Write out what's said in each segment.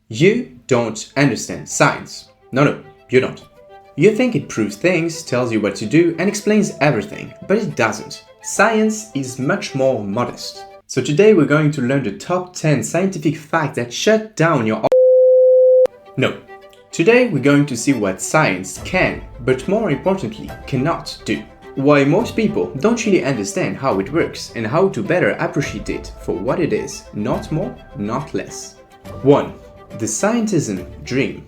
You don't understand science. No, you don't. You think it proves things, tells you what to do, and explains everything, but it doesn't. Science is much more modest. So today we're going to learn the top 10 scientific facts that shut down your No. Today we're going to see what science can, but more importantly, cannot do. Why most people don't really understand how it works and how to better appreciate it for what it is, not more, not less. 1. The Scientism dream.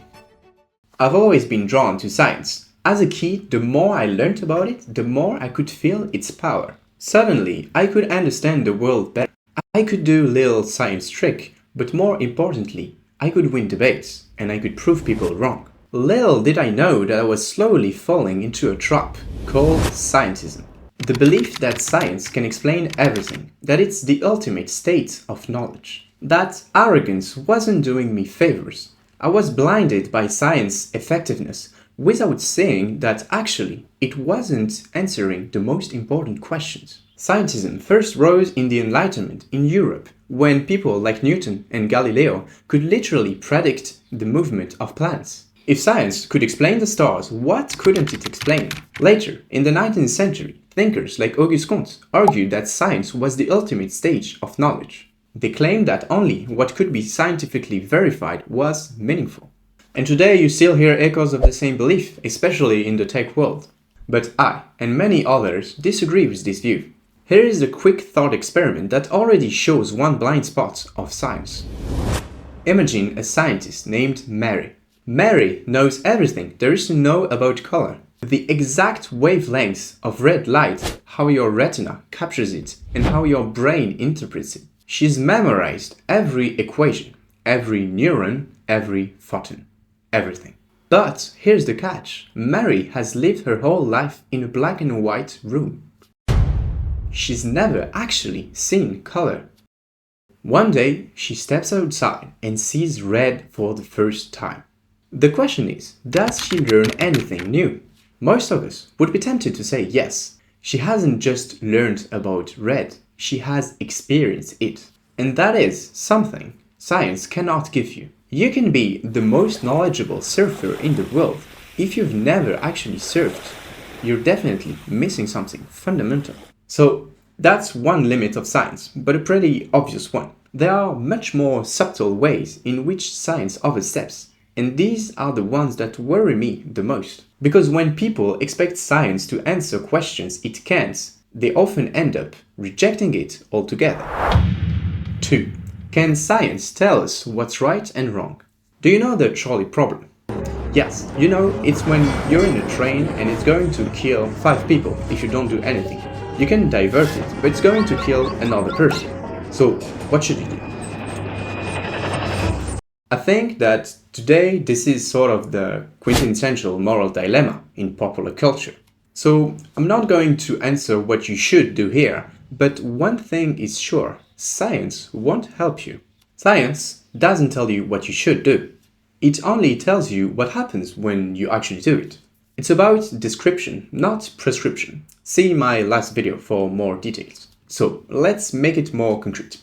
I've always been drawn to science. As a kid, the more I learned about it, the more I could feel its power. Suddenly, I could understand the world better. I could do little science tricks, but more importantly, I could win debates, and I could prove people wrong. Little did I know that I was slowly falling into a trap called scientism. The belief that science can explain everything, that it's the ultimate state of knowledge. That arrogance wasn't doing me favors. I was blinded by science effectiveness without seeing that actually it wasn't answering the most important questions. Scientism first rose in the Enlightenment in Europe, when people like Newton and Galileo could literally predict the movement of planets. If science could explain the stars, what couldn't it explain? Later, in the 19th century, thinkers like Auguste Comte argued that science was the ultimate stage of knowledge. They claimed that only what could be scientifically verified was meaningful. And today you still hear echoes of the same belief, especially in the tech world. But I, and many others, disagree with this view. Here is a quick thought experiment that already shows one blind spot of science. Imagine a scientist named Mary. Mary knows everything there is to know about color. The exact wavelengths of red light, how your retina captures it, and how your brain interprets it. She's memorized every equation, every neuron, every photon, everything. But here's the catch. Mary has lived her whole life in a black and white room. She's never actually seen color. One day, she steps outside and sees red for the first time. The question is, does she learn anything new? Most of us would be tempted to say yes. She hasn't just learned about red, she has experienced it. And that is something science cannot give you. You can be the most knowledgeable surfer in the world. If you've never actually surfed, you're definitely missing something fundamental. So that's one limit of science, but a pretty obvious one. There are much more subtle ways in which science oversteps, and these are the ones that worry me the most. Because when people expect science to answer questions it can't, they often end up rejecting it altogether. 2. Can science tell us what's right and wrong? Do you know the trolley problem? Yes, you know, it's when you're in a train and it's going to kill 5 people if you don't do anything. You can divert it, but it's going to kill another person. So, what should you do? I think that today this is sort of the quintessential moral dilemma in popular culture. So, I'm not going to answer what you should do here, but one thing is sure, science won't help you. Science doesn't tell you what you should do. It only tells you what happens when you actually do it. It's about description, not prescription. See my last video for more details. So let's make it more concrete.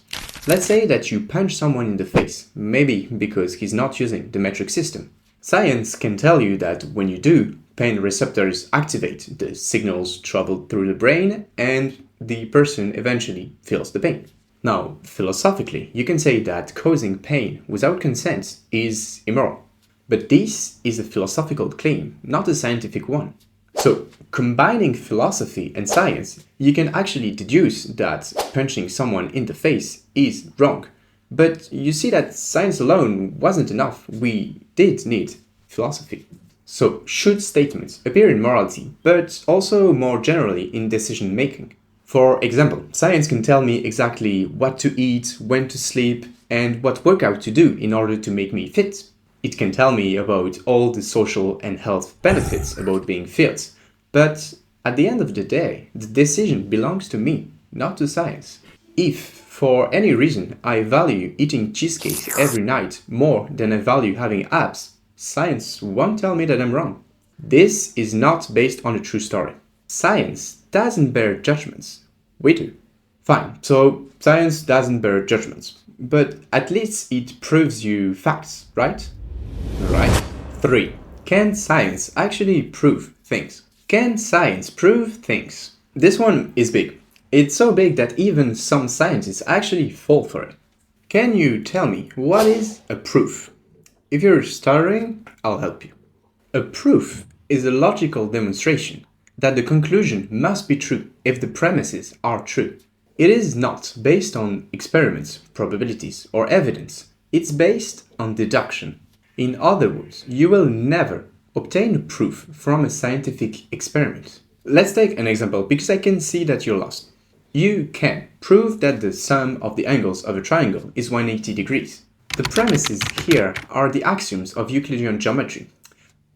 Let's say that you punch someone in the face, maybe because he's not using the metric system. Science can tell you that when you do, pain receptors activate, the signals travel through the brain, and the person eventually feels the pain. Now, philosophically, you can say that causing pain without consent is immoral. But this is a philosophical claim, not a scientific one. So, combining philosophy and science, you can actually deduce that punching someone in the face is wrong. But you see that science alone wasn't enough. We did need philosophy. So, should statements appear in morality, but also more generally in decision making? For example, science can tell me exactly what to eat, when to sleep, and what workout to do in order to make me fit. It can tell me about all the social and health benefits about being fit. But at the end of the day, the decision belongs to me, not to science. If, for any reason, I value eating cheesecake every night more than I value having abs, science won't tell me that I'm wrong. This is not based on a true story. Science doesn't bear judgments. We do. Fine, so science doesn't bear judgments. but at least it proves you facts, right? Right. 3. Can science actually prove things? Can science prove things? This one is big. It's so big that even some scientists actually fall for it. Can you tell me what is a proof? If you're stuttering, I'll help you. A proof is a logical demonstration that the conclusion must be true if the premises are true. It is not based on experiments, probabilities, or evidence. It's based on deduction. In other words, you will never obtain a proof from a scientific experiment. Let's take an example because I can see that you're lost. You can prove that the sum of the angles of a triangle is 180 degrees. The premises here are the axioms of Euclidean geometry.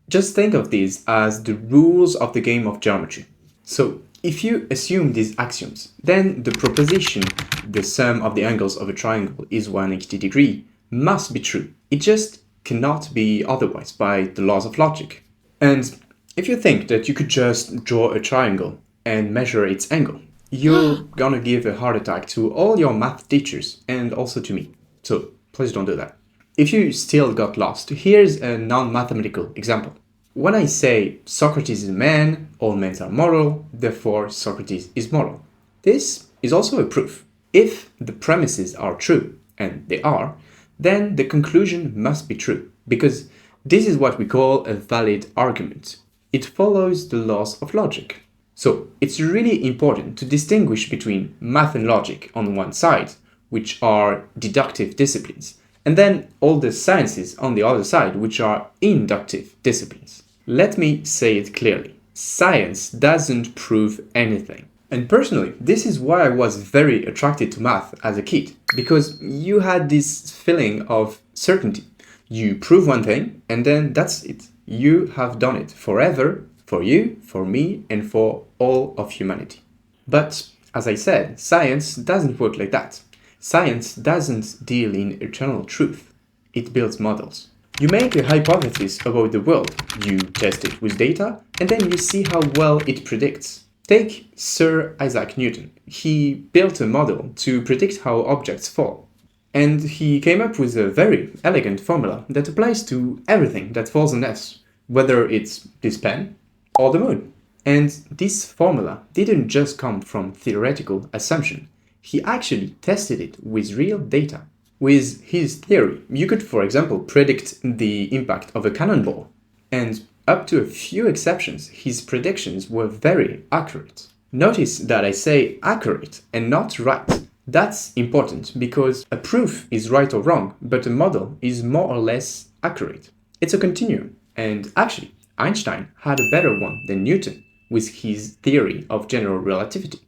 Just think of these as the rules of the game of geometry. So, if you assume these axioms, then the proposition, the sum of the angles of a triangle is 180 degrees, must be true. It just cannot be otherwise by the laws of logic. And if you think that you could just draw a triangle and measure its angle, you're gonna give a heart attack to all your math teachers and also to me. So please don't do that. If you still got lost, here's a non-mathematical example. When I say Socrates is a man, all men are moral, therefore Socrates is moral. This is also a proof. If the premises are true, and they are, then the conclusion must be true, because this is what we call a valid argument. It follows the laws of logic. So it's really important to distinguish between math and logic on one side, which are deductive disciplines, and then all the sciences on the other side, which are inductive disciplines. Let me say it clearly. Science doesn't prove anything. And personally, this is why I was very attracted to math as a kid, because you had this feeling of certainty. You prove one thing, and then that's it. You have done it forever, for you, for me, and for all of humanity. But, as I said, science doesn't work like that. Science doesn't deal in eternal truth. It builds models. You make a hypothesis about the world, you test it with data, and then you see how well it predicts. Take Sir Isaac Newton. He built a model to predict how objects fall. And he came up with a very elegant formula that applies to everything that falls on us, whether it's this pen or the moon. And this formula didn't just come from theoretical assumption. He actually tested it with real data. With his theory, you could, for example, predict the impact of a cannonball. And up to a few exceptions, his predictions were very accurate. Notice that I say accurate and not right. That's important because a proof is right or wrong, but a model is more or less accurate. It's a continuum. And actually, Einstein had a better one than Newton with his theory of general relativity.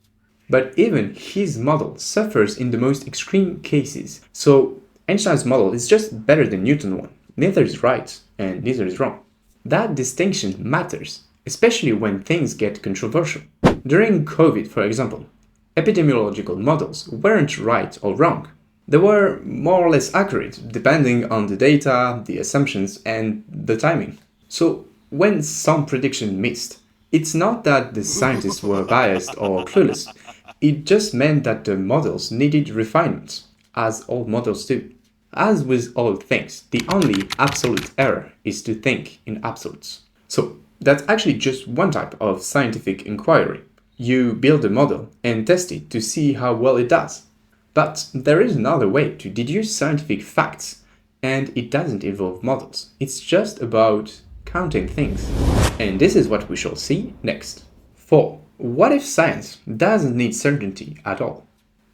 But even his model suffers in the most extreme cases. So Einstein's model is just better than Newton's one. Neither is right and neither is wrong. That distinction matters, especially when things get controversial. During COVID, for example, epidemiological models weren't right or wrong. They were more or less accurate, depending on the data, the assumptions, and the timing. So when some prediction missed, it's not that the scientists were biased or clueless. It just meant that the models needed refinement, as all models do. As with all things, the only absolute error is to think in absolutes. So that's actually just one type of scientific inquiry. You build a model and test it to see how well it does. But there is another way to deduce scientific facts, and it doesn't involve models. It's just about counting things. And this is what we shall see next. 4. What if science doesn't need certainty at all?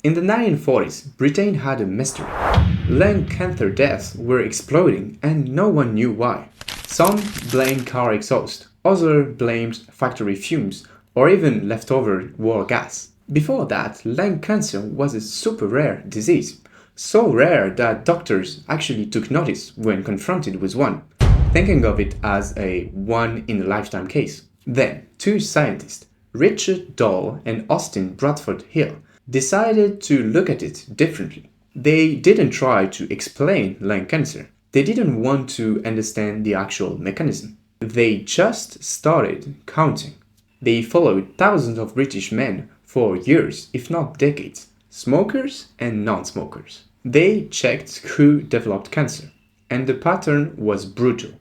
In the 1940s, Britain had a mystery. Lung cancer deaths were exploding and no one knew why. Some blamed car exhaust, others blamed factory fumes, or even leftover war gas. Before that, lung cancer was a super rare disease. So rare that doctors actually took notice when confronted with one, thinking of it as a one-in-a-lifetime case. Then, two scientists, Richard Dole and Austin Bradford Hill, decided to look at it differently. They didn't try to explain lung cancer. They didn't want to understand the actual mechanism. They just started counting. They followed thousands of British men for years, if not decades, smokers and non-smokers. They checked who developed cancer, and the pattern was brutal.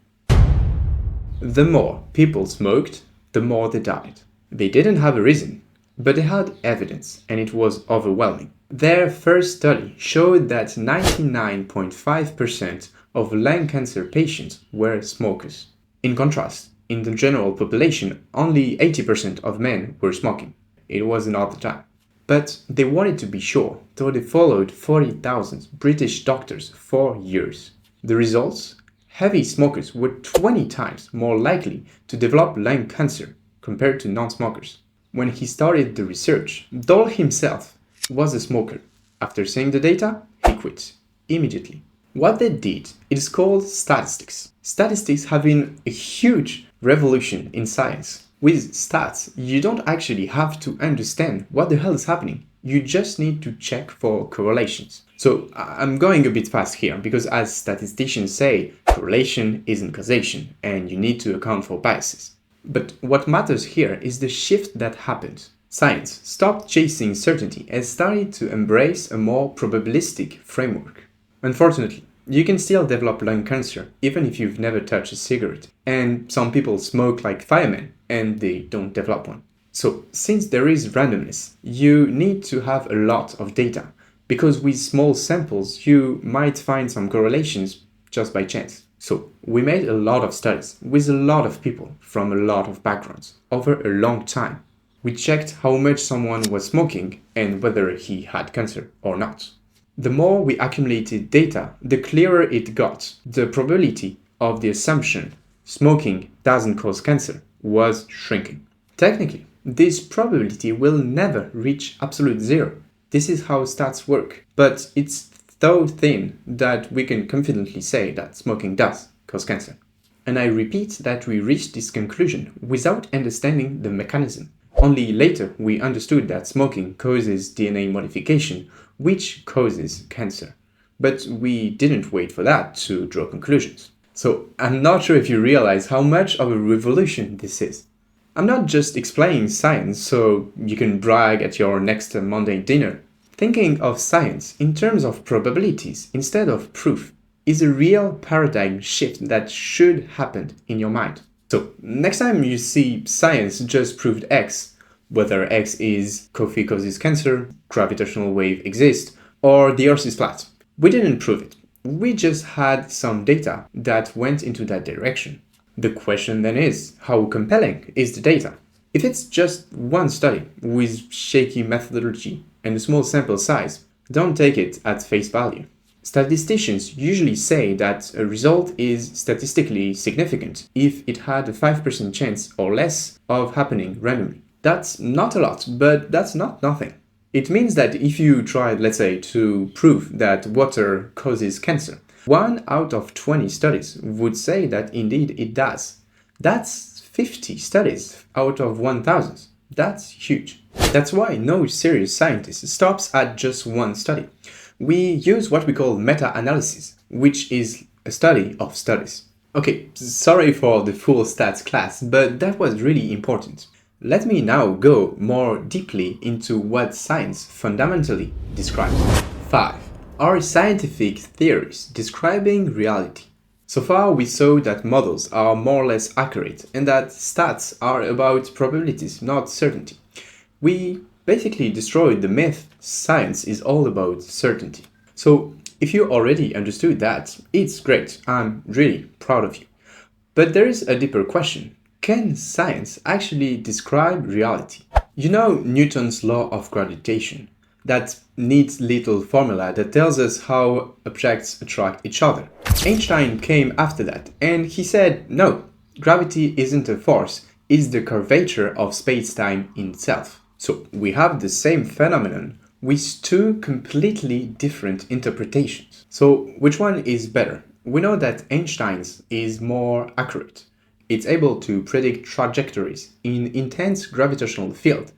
The more people smoked, the more they died. They didn't have a reason, but they had evidence, and it was overwhelming. Their first study showed that 99.5% of lung cancer patients were smokers. In contrast, in the general population, only 80% of men were smoking. It was another time. But they wanted to be sure, so they followed 40,000 British doctors for years. The results? Heavy smokers were 20 times more likely to develop lung cancer compared to non-smokers. When he started the research, Dole himself was a smoker. After seeing the data, he quit immediately. What they did is called statistics. Statistics have been a huge revolution in science. With stats, you don't actually have to understand what the hell is happening. You just need to check for correlations. So I'm going a bit fast here because, as statisticians say, correlation isn't causation and you need to account for biases. But what matters here is the shift that happened. Science stopped chasing certainty and started to embrace a more probabilistic framework. Unfortunately, you can still develop lung cancer even if you've never touched a cigarette. And some people smoke like firemen and they don't develop one. So, since there is randomness, you need to have a lot of data, because with small samples, you might find some correlations just by chance. So, we made a lot of studies with a lot of people from a lot of backgrounds over a long time. We checked how much someone was smoking and whether he had cancer or not. The more we accumulated data, the clearer it got. The probability of the assumption smoking doesn't cause cancer was shrinking. Technically, this probability will never reach absolute zero. This is how stats work. But it's so thin that we can confidently say that smoking does cause cancer. And I repeat that we reached this conclusion without understanding the mechanism. Only later we understood that smoking causes DNA modification, which causes cancer. But we didn't wait for that to draw conclusions. So I'm not sure if you realize how much of a revolution this is. I'm not just explaining science so you can brag at your next Monday dinner. Thinking of science in terms of probabilities instead of proof is a real paradigm shift that should happen in your mind. So next time you see science just proved X, whether X is coffee causes cancer, gravitational wave exists, or the Earth is flat. We didn't prove it. We just had some data that went into that direction. The question then is, how compelling is the data? If it's just one study with shaky methodology and a small sample size, don't take it at face value. Statisticians usually say that a result is statistically significant if it had a 5% chance or less of happening randomly. That's not a lot, but that's not nothing. It means that if you tried, let's say, to prove that water causes cancer, 1 out of 20 studies would say that indeed it does. That's 50 studies out of 1,000. That's huge. That's why no serious scientist stops at just one study. We use what we call meta-analysis, which is a study of studies. Okay, sorry for the full stats class, but that was really important. Let me now go more deeply into what science fundamentally describes. 5. Are scientific theories describing reality? So far we saw that models are more or less accurate and that stats are about probabilities, not certainty. We basically destroyed the myth science is all about certainty. So if you already understood that, it's great. I'm really proud of you. But there is a deeper question. Can science actually describe reality? You know Newton's law of gravitation, that neat little formula that tells us how objects attract each other. Einstein came after that and he said, no, gravity isn't a force, it's the curvature of space-time in itself. So we have the same phenomenon with two completely different interpretations. So which one is better? We know that Einstein's is more accurate. It's able to predict trajectories in intense gravitational field.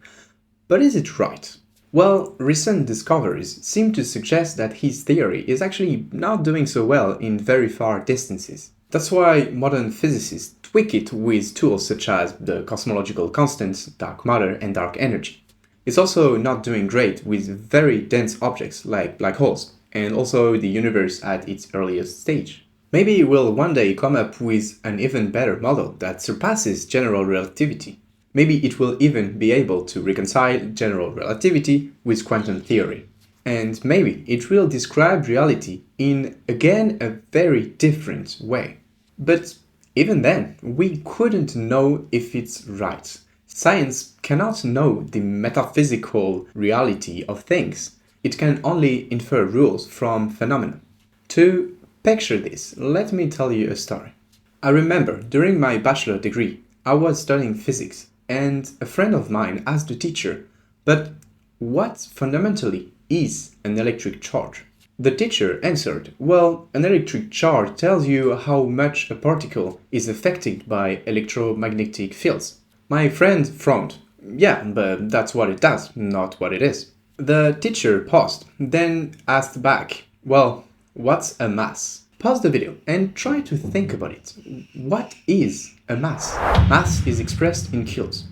But is it right? Well, recent discoveries seem to suggest that his theory is actually not doing so well in very far distances. That's why modern physicists tweak it with tools such as the cosmological constants, dark matter, and dark energy. It's also not doing great with very dense objects like black holes. and also the universe at its earliest stage. Maybe we'll one day come up with an even better model that surpasses general relativity. Maybe it will even be able to reconcile general relativity with quantum theory. And maybe it will describe reality in, again, a very different way. But even then, we couldn't know if it's right. Science cannot know the metaphysical reality of things. It can only infer rules from phenomena. To picture this, let me tell you a story. I remember during my bachelor degree, I was studying physics, and a friend of mine asked the teacher, "But what fundamentally is an electric charge?" The teacher answered, "Well, an electric charge tells you how much a particle is affected by electromagnetic fields." My friend frowned. "Yeah, but that's what it does, not what it is." The teacher paused, then asked back, "Well, what's a mass?" Pause the video and try to think about it. What is a mass? Mass is expressed in kilos,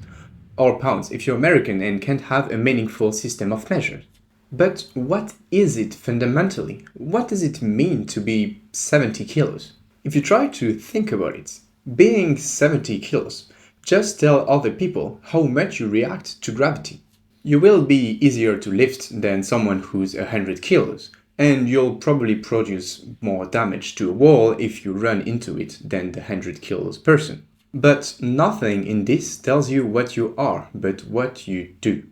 or pounds if you're American and can't have a meaningful system of measure. But what is it fundamentally? What does it mean to be 70 kilos? If you try to think about it, being 70 kilos, just tell other people how much you react to gravity. You will be easier to lift than someone who's 100 kilos, and you'll probably produce more damage to a wall if you run into it than the 100 kilos person. But nothing in this tells you what you are, but what you do.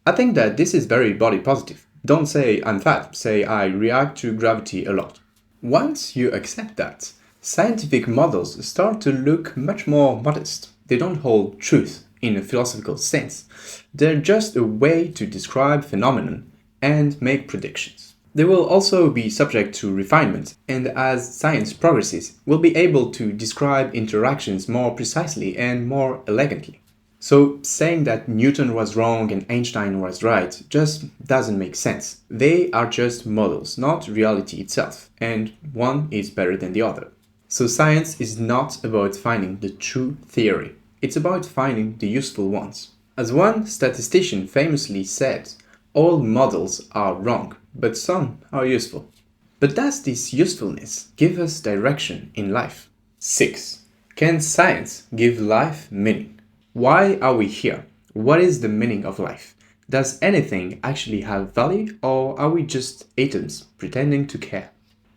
I think that this is very body positive. Don't say I'm fat, say I react to gravity a lot. Once you accept that, scientific models start to look much more modest. They don't hold truth in a philosophical sense. They're just a way to describe phenomenon and make predictions. They will also be subject to refinement, and as science progresses, we'll be able to describe interactions more precisely and more elegantly. So saying that Newton was wrong and Einstein was right just doesn't make sense. They are just models, not reality itself, and one is better than the other. So science is not about finding the true theory. It's about finding the useful ones. As one statistician famously said, all models are wrong, but some are useful. But does this usefulness give us direction in life? 6. Can science give life meaning? Why are we here? What is the meaning of life? Does anything actually have value, or are we just atoms pretending to care?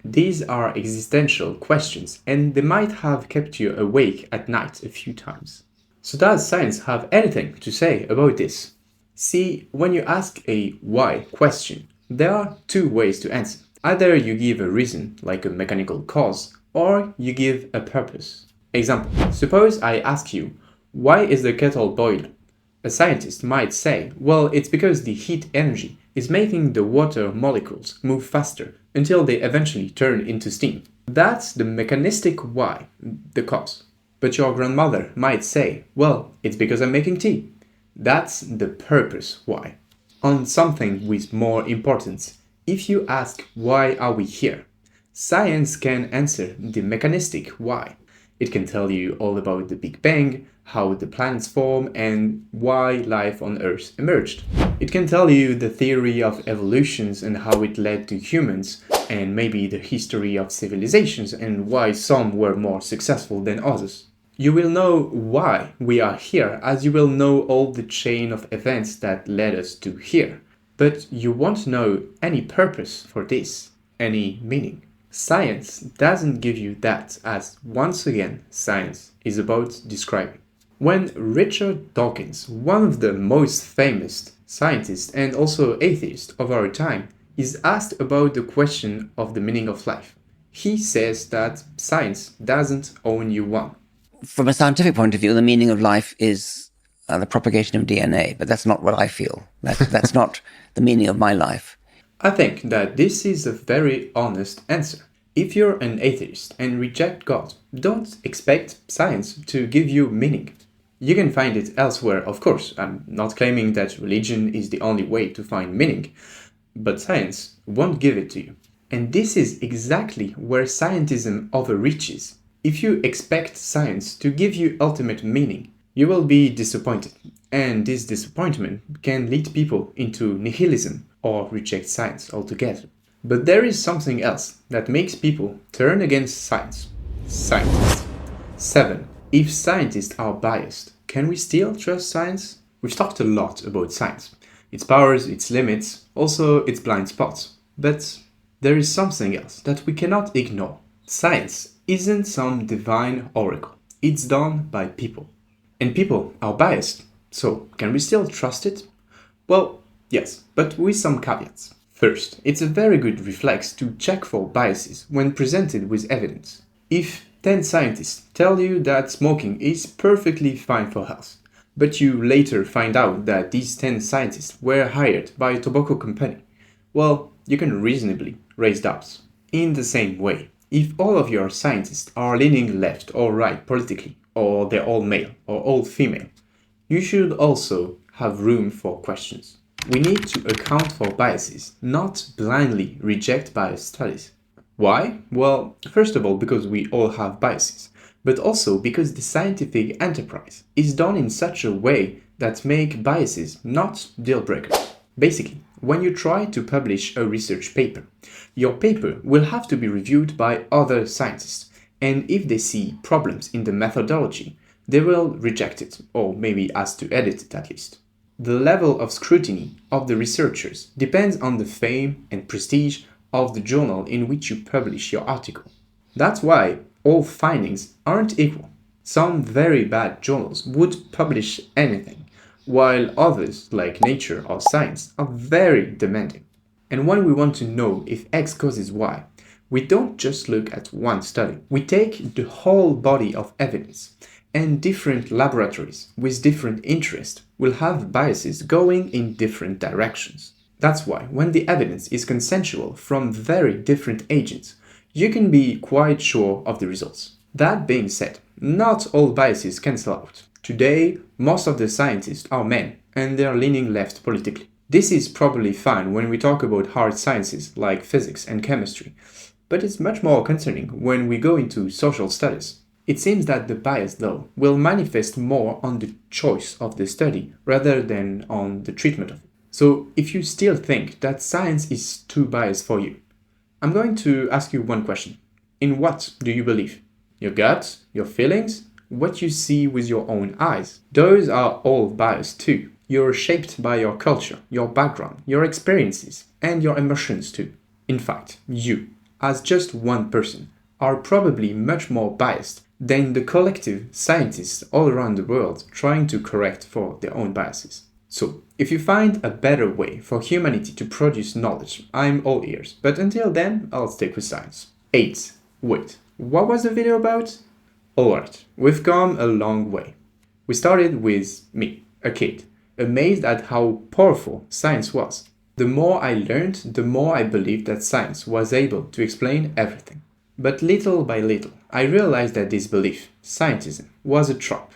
These are existential questions, and they might have kept you awake at night a few times. So does science have anything to say about this? See, when you ask a why question, there are two ways to answer. Either you give a reason, like a mechanical cause, or you give a purpose. Example, suppose I ask you, why is the kettle boiling? A scientist might say, well, it's because the heat energy is making the water molecules move faster until they eventually turn into steam. That's the mechanistic why, the cause. But your grandmother might say, well, it's because I'm making tea. That's the purpose why. On something with more importance, if you ask why are we here, science can answer the mechanistic why. It can tell you all about the Big Bang, how the planets form, and why life on Earth emerged. It can tell you the theory of evolutions and how it led to humans, and maybe the history of civilizations and why some were more successful than others. You will know why we are here, as you will know all the chain of events that led us to here. But you won't know any purpose for this, any meaning. Science doesn't give you that, as once again, science is about describing. When Richard Dawkins, one of the most famous scientists and also atheist of our time, is asked about the question of the meaning of life, he says that science doesn't own you one. From a scientific point of view, the meaning of life is the propagation of DNA, but that's not what I feel. That's not the meaning of my life. I think that this is a very honest answer. If you're an atheist and reject God, don't expect science to give you meaning. You can find it elsewhere, of course. I'm not claiming that religion is the only way to find meaning, but science won't give it to you. And this is exactly where scientism overreaches. If you expect science to give you ultimate meaning, you will be disappointed, and this disappointment can lead people into nihilism or reject science altogether. But there is something else that makes people turn against science. Scientists. 7. If scientists are biased, can we still trust science? We've talked a lot about science, its powers, its limits, also its blind spots. But there is something else that we cannot ignore. Science isn't some divine oracle. It's done by people. And people are biased. So, can we still trust it? Well, yes, but with some caveats. First, it's a very good reflex to check for biases when presented with evidence. If 10 scientists tell you that smoking is perfectly fine for health, but you later find out that these 10 scientists were hired by a tobacco company, well, you can reasonably raise doubts. In the same way, if all of your scientists are leaning left or right politically, or they're all male or all female, you should also have room for questions. We need to account for biases, not blindly reject biased studies. Why? Well, first of all, because we all have biases, but also because the scientific enterprise is done in such a way that make biases not deal breakers. Basically, when you try to publish a research paper, your paper will have to be reviewed by other scientists, and if they see problems in the methodology, they will reject it, or maybe ask to edit it at least. The level of scrutiny of the researchers depends on the fame and prestige of the journal in which you publish your article. That's why all findings aren't equal. Some very bad journals would publish anything, while others, like Nature or Science, are very demanding. And when we want to know if X causes Y, we don't just look at one study. We take the whole body of evidence, and different laboratories with different interests will have biases going in different directions. That's why when the evidence is consensual from very different agents, you can be quite sure of the results. That being said, not all biases cancel out. Today, most of the scientists are men, and they are leaning left politically. This is probably fine when we talk about hard sciences like physics and chemistry, but it's much more concerning when we go into social studies. It seems that the bias, though, will manifest more on the choice of the study rather than on the treatment of it. So, if you still think that science is too biased for you, I'm going to ask you one question. In what do you believe? Your gut, your feelings, what you see with your own eyes? Those are all biased too. You're shaped by your culture, your background, your experiences, and your emotions too. In fact, you, as just one person, are probably much more biased than the collective scientists all around the world trying to correct for their own biases. So, if you find a better way for humanity to produce knowledge, I'm all ears. But until then, I'll stick with science. 8. Wait, what was the video about? Alright, we've come a long way. We started with me, a kid, amazed at how powerful science was. The more I learned, the more I believed that science was able to explain everything. But little by little, I realized that this belief, scientism, was a trap.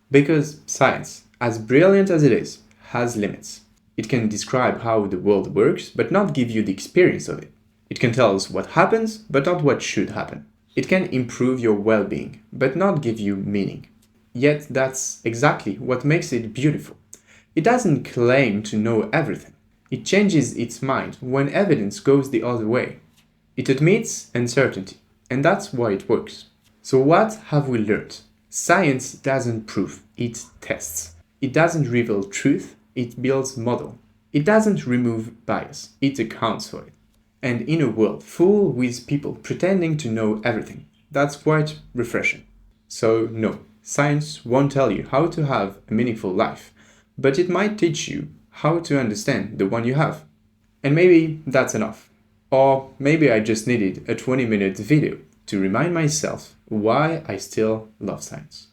Because science, as brilliant as it is, has limits. It can describe how the world works, but not give you the experience of it. It can tell us what happens, but not what should happen. It can improve your well-being, but not give you meaning. Yet that's exactly what makes it beautiful. It doesn't claim to know everything. It changes its mind when evidence goes the other way. It admits uncertainty, and that's why it works. So what have we learned? Science doesn't prove, it tests. It doesn't reveal truth, it builds model. It doesn't remove bias, it accounts for it. And in a world full with people pretending to know everything, that's quite refreshing. So no, science won't tell you how to have a meaningful life, but it might teach you how to understand the one you have. And maybe that's enough. Or maybe I just needed a 20-minute video to remind myself why I still love science.